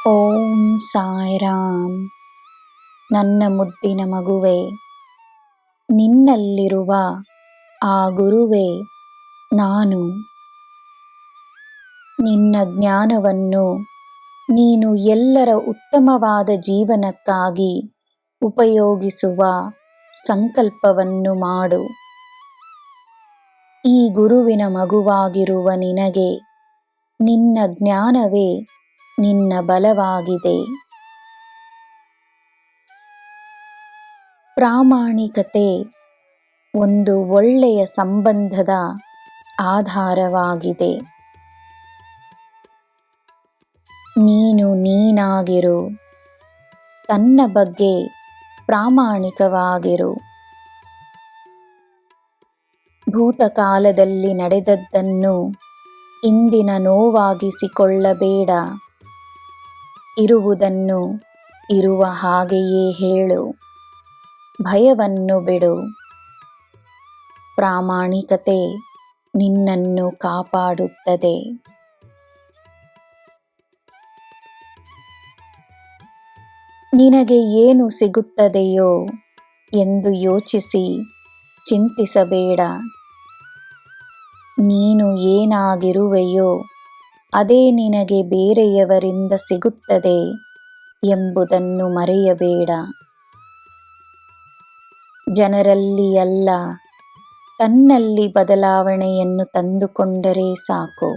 ಓಂ ಸಾಯಿರಾಮ್. ನನ್ನ ಮುದ್ದಿನ ಮಗುವೆ, ನಿನ್ನಲ್ಲಿರುವ ಆ ಗುರುವೇ ನಾನು. ನಿನ್ನ ಜ್ಞಾನವನ್ನು ನೀನು ಎಲ್ಲರ ಉತ್ತಮವಾದ ಜೀವನಕ್ಕಾಗಿ ಉಪಯೋಗಿಸುವ ಸಂಕಲ್ಪವನ್ನು ಮಾಡು. ಈ ಗುರುವಿನ ಮಗುವಾಗಿರುವ ನಿನಗೆ ನಿನ್ನ ಜ್ಞಾನವೇ ನಿನ್ನ ಬಲವಾಗಿದೆ. ಪ್ರಾಮಾಣಿಕತೆ ಒಂದು ಒಳ್ಳೆಯ ಸಂಬಂಧದ ಆಧಾರವಾಗಿದೆ. ನೀನು ನೀನಾಗಿರು, ತನ್ನ ಬಗ್ಗೆ ಪ್ರಾಮಾಣಿಕವಾಗಿರು. ಭೂತಕಾಲದಲ್ಲಿ ನಡೆದದ್ದನ್ನು ಇಂದಿನ ನೋವಾಗಿಸಿಕೊಳ್ಳಬೇಡ. ಇರುವುದನ್ನು ಇರುವ ಹಾಗೆಯೇ ಹೇಳು. ಭಯವನ್ನು ಬಿಡು. ಪ್ರಾಮಾಣಿಕತೆ ನಿನ್ನನ್ನು ಕಾಪಾಡುತ್ತದೆ. ನಿನಗೆ ಏನು ಸಿಗುತ್ತದೆಯೋ ಎಂದು ಯೋಚಿಸಿ ಚಿಂತಿಸಬೇಡ. ನೀನು ಏನಾಗಿರುವೆಯೋ ಅದೇ ನಿನಗೆ ಬೇರೆಯವರಿಂದ ಸಿಗುತ್ತದೆ ಎಂಬುದನ್ನು ಮರೆಯಬೇಡ. ಜನರಲ್ಲಿ ಅಲ್ಲ, ತನ್ನಲ್ಲಿ ಬದಲಾವಣೆಯನ್ನು ತಂದುಕೊಂಡರೆ ಸಾಕು.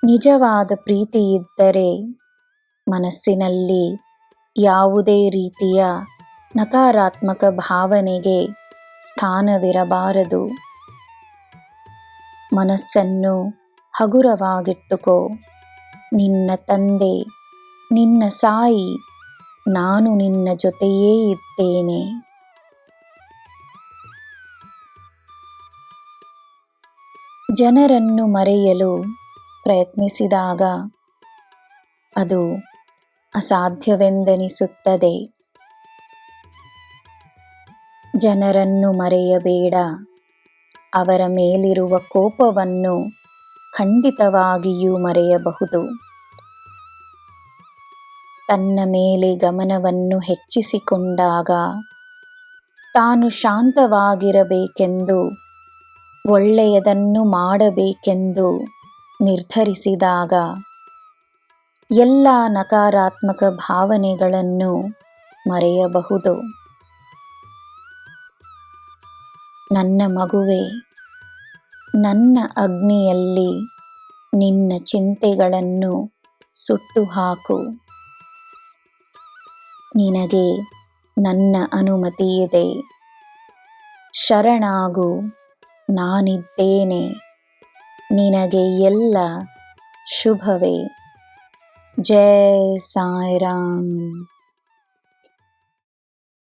ನಿಜವಾದ ಪ್ರೀತಿಯಿದ್ದರೆ ಮನಸ್ಸಿನಲ್ಲಿ ಯಾವುದೇ ರೀತಿಯ ನಕಾರಾತ್ಮಕ ಭಾವನೆಗೆ ಸ್ಥಾನವಿರಬಾರದು. ಮನಸ್ಸನ್ನು ಹಗುರವಾಗಿಟ್ಟುಕೋ. ನಿನ್ನ ತಂದೆ, ನಿನ್ನ ಸಾಯಿ, ನಾನು ನಿನ್ನ ಜೊತೆಯೇ ಇದ್ದೇನೆ. ಜನರನ್ನು ಮರೆಯಲು ಪ್ರಯತ್ನಿಸಿದಾಗ ಅದು ಅಸಾಧ್ಯವೆಂದೆನಿಸುತ್ತದೆ. ಜನರನ್ನು ಮರೆಯಬೇಡ. ಅವರ ಮೇಲಿರುವ ಕೋಪವನ್ನು ಖಂಡಿತವಾಗಿಯೂ ಮರೆಯಬಹುದು. ತನ್ನ ಮೇಲೆ ಗಮನವನ್ನು ಹೆಚ್ಚಿಸಿಕೊಂಡಾಗ, ತಾನು ಶಾಂತವಾಗಿರಬೇಕೆಂದು, ಒಳ್ಳೆಯದನ್ನು ಮಾಡಬೇಕೆಂದು ನಿರ್ಧರಿಸಿದಾಗ ಎಲ್ಲ ನಕಾರಾತ್ಮಕ ಭಾವನೆಗಳನ್ನು ಮರೆಯಬಹುದು. ನನ್ನ ಮಗುವೆ, ನನ್ನ ಅಗ್ನಿಯಲ್ಲಿ ನಿನ್ನ ಚಿಂತೆಗಳನ್ನು ಸುಟ್ಟು ಹಾಕು. ನಿನಗೆ ನನ್ನ ಅನುಮತಿಯಿದೆ. ಶರಣಾಗು, ನಾನಿದ್ದೇನೆ. ನಿನಗೆ ಎಲ್ಲ ಶುಭವೇ. ಜೈ ಸಾಯಿರಾಮ್.